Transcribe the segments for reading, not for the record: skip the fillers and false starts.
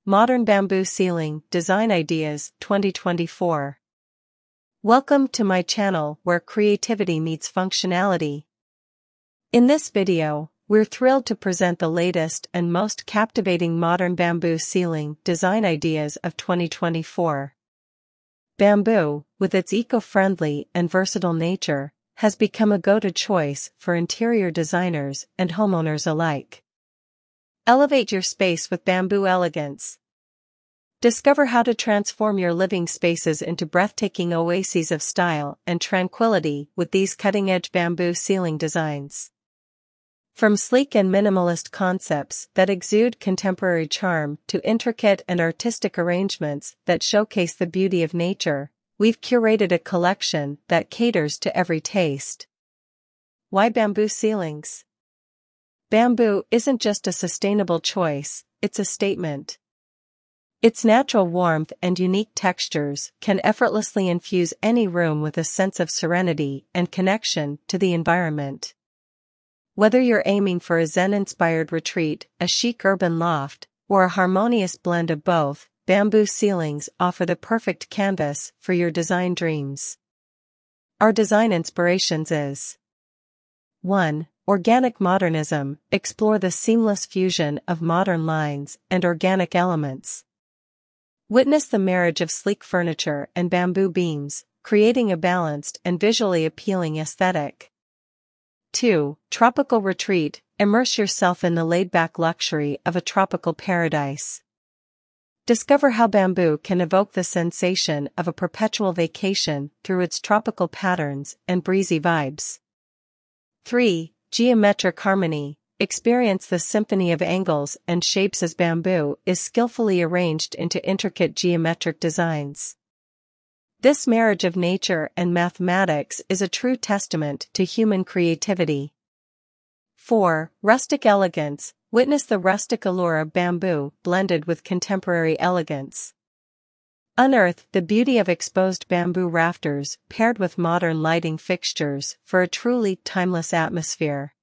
Modern Bamboo Ceiling Design Ideas 2024. Welcome to my channel where creativity meets functionality. In this video, we're thrilled to present the latest and most captivating modern bamboo ceiling design ideas of 2024. Bamboo, with its eco-friendly and versatile nature, has become a go-to choice for interior designers and homeowners alike. Elevate your space with bamboo elegance. Discover how to transform your living spaces into breathtaking oases of style and tranquility with these cutting-edge bamboo ceiling designs. From sleek and minimalist concepts that exude contemporary charm to intricate and artistic arrangements that showcase the beauty of nature, we've curated a collection that caters to every taste. Why bamboo ceilings? Bamboo isn't just a sustainable choice, it's a statement. Its natural warmth and unique textures can effortlessly infuse any room with a sense of serenity and connection to the environment. Whether you're aiming for a Zen-inspired retreat, a chic urban loft, or a harmonious blend of both, bamboo ceilings offer the perfect canvas for your design dreams. Our design inspirations is 1. Organic modernism. Explore the seamless fusion of modern lines and organic elements. Witness the marriage of sleek furniture and bamboo beams, creating a balanced and visually appealing aesthetic. 2. Tropical retreat. Immerse yourself in the laid-back luxury of a tropical paradise. Discover how bamboo can evoke the sensation of a perpetual vacation through its tropical patterns and breezy vibes. 3. Geometric harmony. Experience the symphony of angles and shapes as bamboo is skillfully arranged into intricate geometric designs. This marriage of nature and mathematics is a true testament to human creativity. 4. Rustic elegance. Witness the rustic allure of bamboo blended with contemporary elegance. Unearth the beauty of exposed bamboo rafters paired with modern lighting fixtures for a truly timeless atmosphere.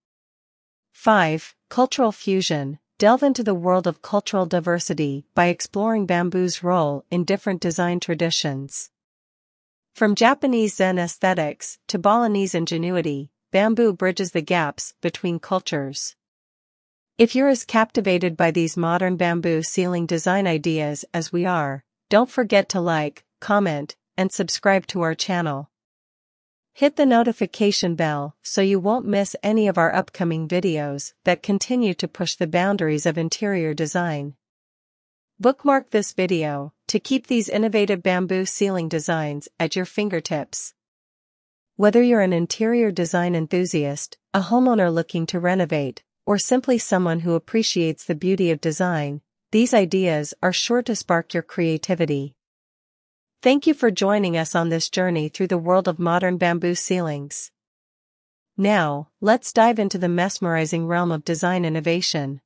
5. Cultural fusion. Delve into the world of cultural diversity by exploring bamboo's role in different design traditions. From Japanese Zen aesthetics to Balinese ingenuity, bamboo bridges the gaps between cultures. If you're as captivated by these modern bamboo ceiling design ideas as we are, don't forget to like, comment, and subscribe to our channel. Hit the notification bell so you won't miss any of our upcoming videos that continue to push the boundaries of interior design. Bookmark this video to keep these innovative bamboo ceiling designs at your fingertips. Whether you're an interior design enthusiast, a homeowner looking to renovate, or simply someone who appreciates the beauty of design, these ideas are sure to spark your creativity. Thank you for joining us on this journey through the world of modern bamboo ceilings. Now, let's dive into the mesmerizing realm of design innovation.